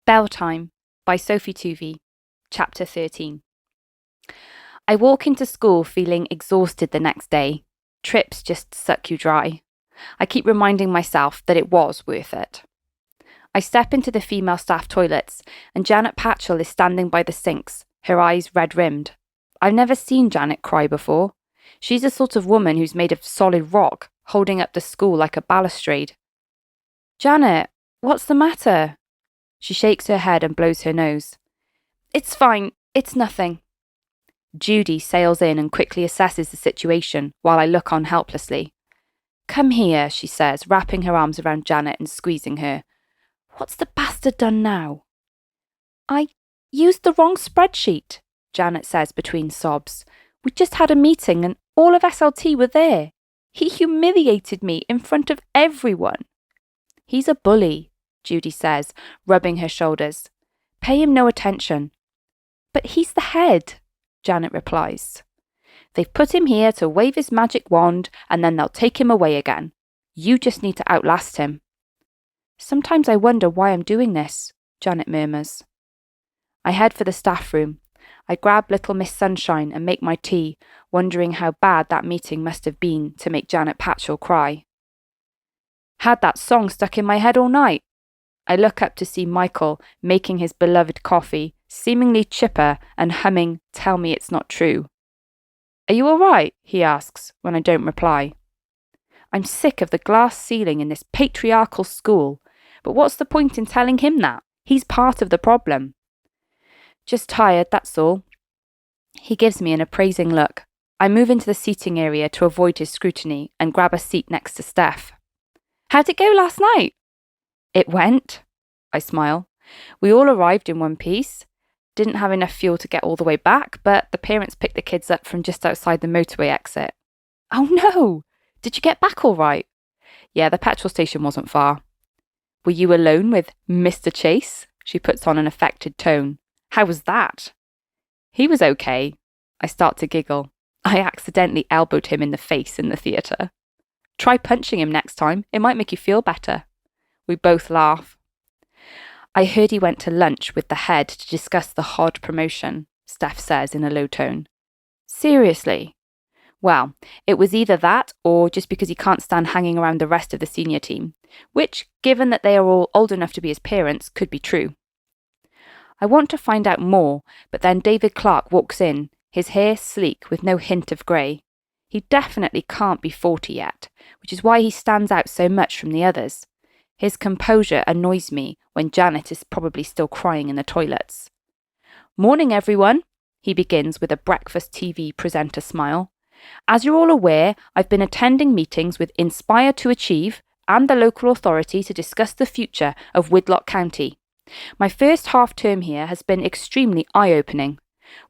Bell Time by Sophie Tuvey, Chapter 13. I walk into school feeling exhausted the next day. Trips just suck you dry. I keep reminding myself that it was worth it. I step into the female staff toilets, and Janet Patchell is standing by the sinks, her eyes red-rimmed. I've never seen Janet cry before. She's the sort of woman who's made of solid rock, holding up the school like a balustrade. "Janet, what's the matter?" She shakes her head and blows her nose. "It's fine, it's nothing." Judy sails in and quickly assesses the situation while I look on helplessly. "Come here," she says, wrapping her arms around Janet and squeezing her. "What's the bastard done now?" "I used the wrong spreadsheet," Janet says between sobs. "We just had a meeting and all of SLT were there. He humiliated me in front of everyone." "He's a bully," Judy says, rubbing her shoulders. "Pay him no attention." "But he's the head," Janet replies. "They've put him here to wave his magic wand and then they'll take him away again. You just need to outlast him." "Sometimes I wonder why I'm doing this," Janet murmurs. I head for the staff room. I grab little Miss Sunshine and make my tea, wondering how bad that meeting must have been to make Janet Patchell cry. Had that song stuck in my head all night. I look up to see Michael making his beloved coffee, seemingly chipper and humming "Tell Me It's Not True." "Are you all right?" he asks when I don't reply. I'm sick of the glass ceiling in this patriarchal school, but what's the point in telling him that? He's part of the problem. "Just tired, that's all." He gives me an appraising look. I move into the seating area to avoid his scrutiny and grab a seat next to Steph. "How'd it go last night?" "It went," I smile. "We all arrived in one piece. Didn't have enough fuel to get all the way back, but the parents picked the kids up from just outside the motorway exit." "Oh no! Did you get back all right?" "Yeah, the petrol station wasn't far." "Were you alone with Mr. Chase?" She puts on an affected tone. "How was that?" "He was okay." I start to giggle. I accidentally elbowed him in the face in the theatre. "Try punching him next time. It might make you feel better." We both laugh. "I heard he went to lunch with the head to discuss the HOD promotion," Steph says in a low tone. "Seriously?" "Well, it was either that or just because he can't stand hanging around the rest of the senior team, which, given that they are all old enough to be his parents, could be true." I want to find out more, but then David Clark walks in, his hair sleek with no hint of grey. He definitely can't be 40 yet, which is why he stands out so much from the others. His composure annoys me when Janet is probably still crying in the toilets. "Morning, everyone," he begins with a breakfast TV presenter smile. "As you're all aware, I've been attending meetings with Inspire to Achieve and the local authority to discuss the future of Widlock County. My first half term here has been extremely eye-opening.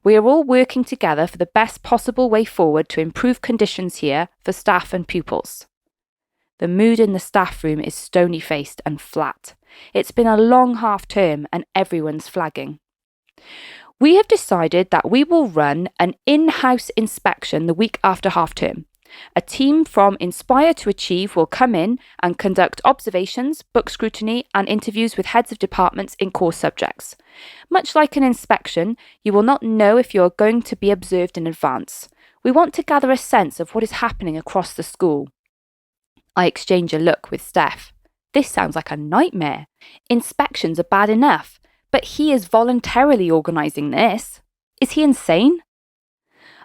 We are all working together for the best possible way forward to improve conditions here for staff and pupils." The mood in the staff room is stony-faced and flat. It's been a long half term and everyone's flagging. "We have decided that we will run an in-house inspection the week after half term. A team from Inspire to Achieve will come in and conduct observations, book scrutiny, and interviews with heads of departments in core subjects. Much like an inspection, you will not know if you are going to be observed in advance. We want to gather a sense of what is happening across the school." I exchange a look with Steph. This sounds like a nightmare. Inspections are bad enough, but he is voluntarily organising this. Is he insane?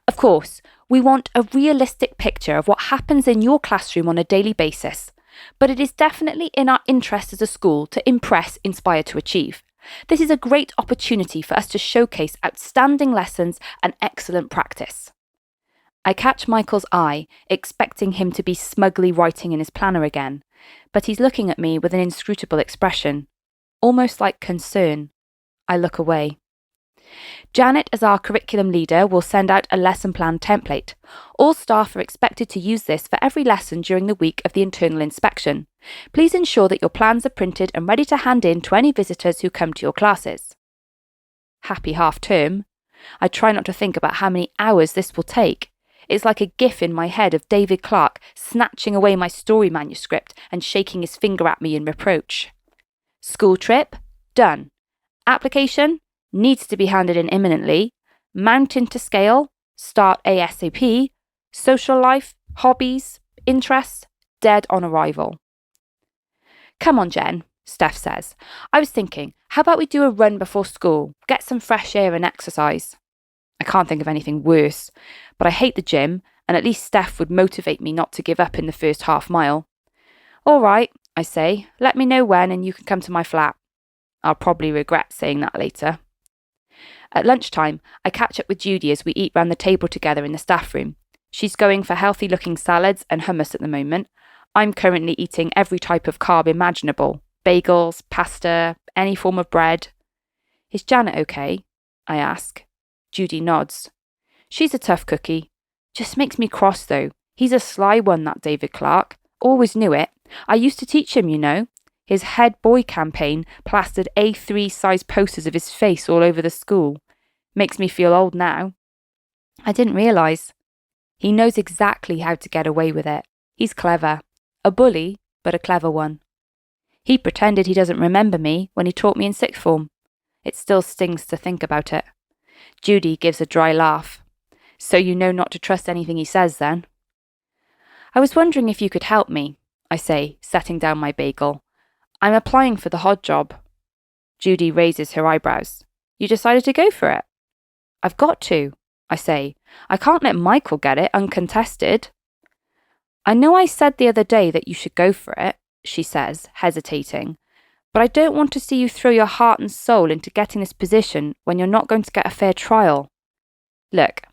"Of course, we want a realistic picture of what happens in your classroom on a daily basis, but it is definitely in our interest as a school to impress, Inspire to Achieve. This is a great opportunity for us to showcase outstanding lessons and excellent practice." I catch Michael's eye, expecting him to be smugly writing in his planner again, but he's looking at me with an inscrutable expression, almost like concern. I look away. Janet, as our curriculum leader, will send out a lesson plan template. All staff are expected to use this for every lesson during the week of the internal inspection. Please ensure that your plans are printed and ready to hand in to any visitors who come to your classes. Happy half term. I try not to think about how many hours this will take. It's like a gif in my head of David Clark snatching away my story manuscript and shaking his finger at me in reproach. School trip? Done. Application needs to be handed in imminently. Mountain to scale, start ASAP. Social life, hobbies, interests, dead on arrival. Come on, Jen, Steph says. I was thinking, how about we do a run before school, get some fresh air and exercise? I can't think of anything worse, but I hate the gym, and at least Steph would motivate me not to give up in the first half mile. All right, I say, let me know when and you can come to my flat. I'll probably regret saying that later. At lunchtime, I catch up with Judy as we eat round the table together in the staff room. She's going for healthy-looking salads and hummus at the moment. I'm currently eating every type of carb imaginable. Bagels, pasta, any form of bread. Is Janet okay? I ask. Judy nods. She's a tough cookie. Just makes me cross though. He's a sly one, that David Clark. Always knew it. I used to teach him, you know. His head boy campaign plastered A3 size posters of his face all over the school. Makes me feel old now. I didn't realise. He knows exactly how to get away with it. He's clever. A bully, but a clever one. He pretended he doesn't remember me when he taught me in sixth form. It still stings to think about it. Judy gives a dry laugh. So you know not to trust anything he says then? I was wondering if you could help me, I say, setting down my bagel. I'm applying for the hod job. Judy raises her eyebrows. You decided to go for it? I've got to, I say. I can't let Michael get it uncontested. I know I said the other day that you should go for it, she says, hesitating, but I don't want to see you throw your heart and soul into getting this position when you're not going to get a fair trial. Look,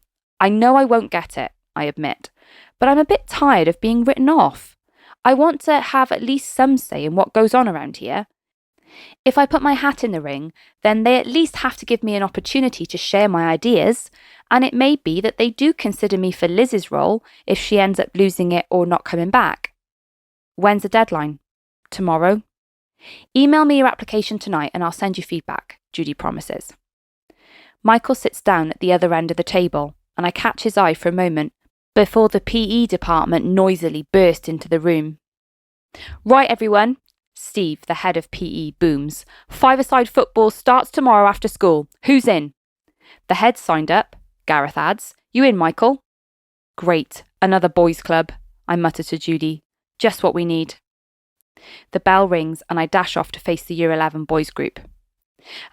I know I won't get it, I admit, but I'm a bit tired of being written off. I want to have at least some say in what goes on around here. If I put my hat in the ring, then they at least have to give me an opportunity to share my ideas, and it may be that they do consider me for Liz's role if she ends up losing it or not coming back. When's the deadline? Tomorrow? Email me your application tonight and I'll send you feedback, Judy promises. Michael sits down at the other end of the table, and I catch his eye for a moment before the PE department noisily burst into the room. Right, everyone. Steve, the head of PE, booms. 5-a-side football starts tomorrow after school. Who's in? The head signed up, Gareth adds. You in, Michael? Great. Another boys' club, I mutter to Judy. Just what we need. The bell rings and I dash off to face the Year 11 boys group.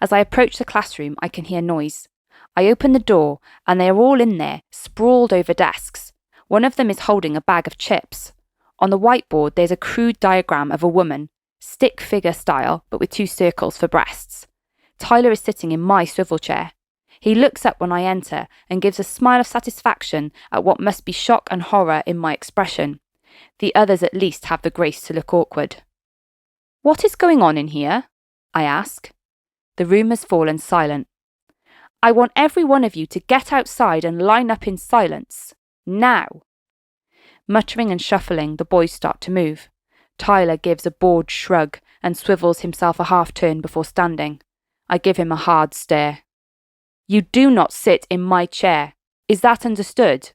As I approach the classroom, I can hear noise. I open the door and they are all in there, sprawled over desks. One of them is holding a bag of chips. On the whiteboard, there's a crude diagram of a woman, stick figure style, but with 2 circles for breasts. Tyler is sitting in my swivel chair. He looks up when I enter and gives a smile of satisfaction at what must be shock and horror in my expression. The others at least have the grace to look awkward. What is going on in here? I ask. The room has fallen silent. I want every one of you to get outside and line up in silence. Now. Muttering and shuffling, the boys start to move. Tyler gives a bored shrug and swivels himself a half-turn before standing. I give him a hard stare. You do not sit in my chair. Is that understood?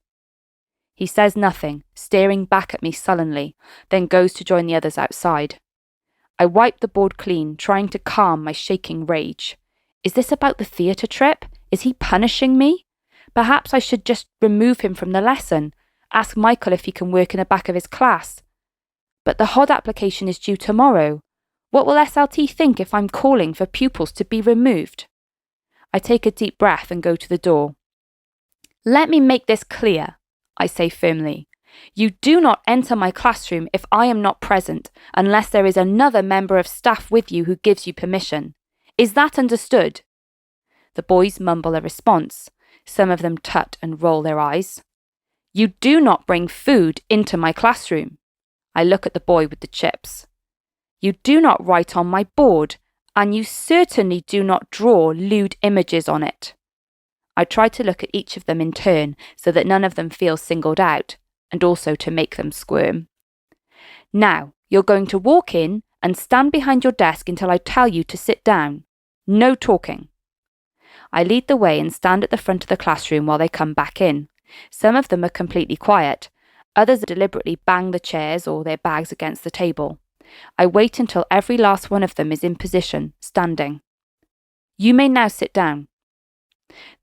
He says nothing, staring back at me sullenly, then goes to join the others outside. I wipe the board clean, trying to calm my shaking rage. Is this about the theatre trip? Is he punishing me? Perhaps I should just remove him from the lesson, ask Michael if he can work in the back of his class. But the HOD application is due tomorrow. What will SLT think if I'm calling for pupils to be removed? I take a deep breath and go to the door. Let me make this clear, I say firmly. You do not enter my classroom if I am not present, unless there is another member of staff with you who gives you permission. Is that understood? The boys mumble a response. Some of them tut and roll their eyes. You do not bring food into my classroom. I look at the boy with the chips. You do not write on my board, and you certainly do not draw lewd images on it. I try to look at each of them in turn so that none of them feels singled out, and also to make them squirm. Now, you're going to walk in and stand behind your desk until I tell you to sit down. No talking. I lead the way and stand at the front of the classroom while they come back in. Some of them are completely quiet. Others deliberately bang the chairs or their bags against the table. I wait until every last one of them is in position, standing. You may now sit down.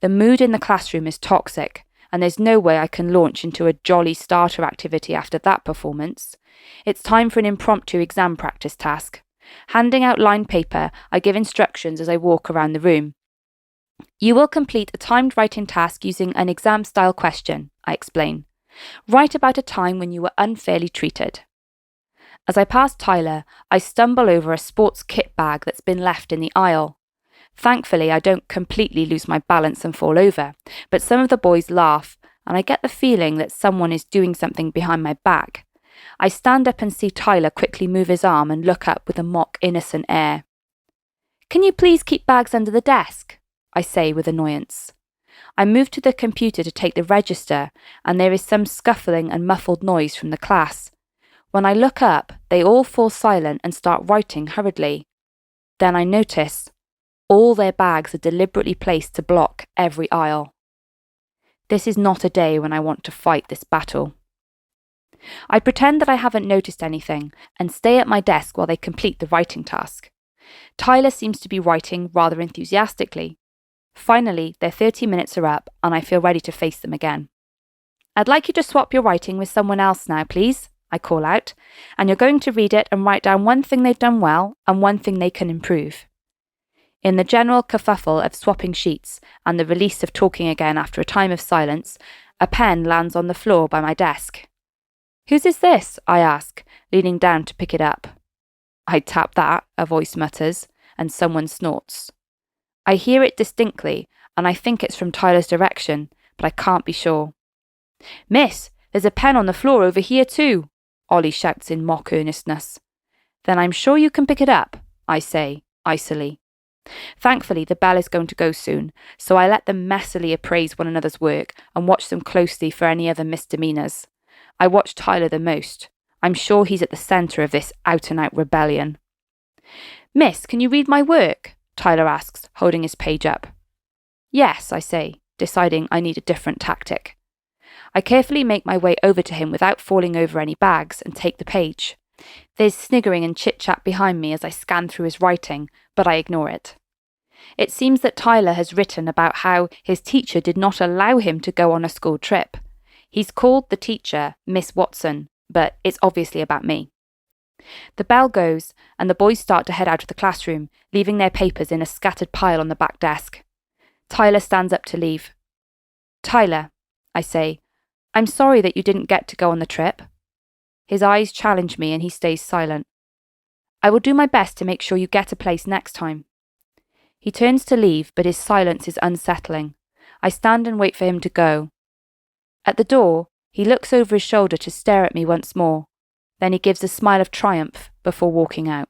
The mood in the classroom is toxic, and there's no way I can launch into a jolly starter activity after that performance. It's time for an impromptu exam practice task. Handing out lined paper, I give instructions as I walk around the room. You will complete a timed writing task using an exam-style question, I explain. Write about a time when you were unfairly treated. As I pass Tyler, I stumble over a sports kit bag that's been left in the aisle. Thankfully, I don't completely lose my balance and fall over, but some of the boys laugh, and I get the feeling that someone is doing something behind my back. I stand up and see Tyler quickly move his arm and look up with a mock innocent air. Can you please keep bags under the desk? I say with annoyance. I move to the computer to take the register, and there is some scuffling and muffled noise from the class. When I look up, they all fall silent and start writing hurriedly. Then I notice all their bags are deliberately placed to block every aisle. This is not a day when I want to fight this battle. I pretend that I haven't noticed anything and stay at my desk while they complete the writing task. Tyler seems to be writing rather enthusiastically. Finally, their 30 minutes are up and I feel ready to face them again. I'd like you to swap your writing with someone else now, please, I call out, and you're going to read it and write down one thing they've done well and one thing they can improve. In the general kerfuffle of swapping sheets and the release of talking again after a time of silence, a pen lands on the floor by my desk. Whose is this? I ask, leaning down to pick it up. I tap that, a voice mutters, and someone snorts. I hear it distinctly, and I think it's from Tyler's direction, but I can't be sure. Miss, there's a pen on the floor over here too, Ollie shouts in mock earnestness. Then I'm sure you can pick it up, I say, icily. Thankfully, the bell is going to go soon, so I let them messily appraise one another's work and watch them closely for any other misdemeanours. I watch Tyler the most. I'm sure he's at the centre of this out-and-out rebellion. Miss, can you read my work? Tyler asks, holding his page up. Yes, I say, deciding I need a different tactic. I carefully make my way over to him without falling over any bags and take the page. There's sniggering and chit-chat behind me as I scan through his writing, but I ignore it. It seems that Tyler has written about how his teacher did not allow him to go on a school trip. He's called the teacher Miss Watson, but it's obviously about me. The bell goes, and the boys start to head out of the classroom, leaving their papers in a scattered pile on the back desk. Tyler stands up to leave. Tyler, I say, I'm sorry that you didn't get to go on the trip. His eyes challenge me and he stays silent. I will do my best to make sure you get a place next time. He turns to leave, but his silence is unsettling. I stand and wait for him to go. At the door, he looks over his shoulder to stare at me once more. Then he gives a smile of triumph before walking out.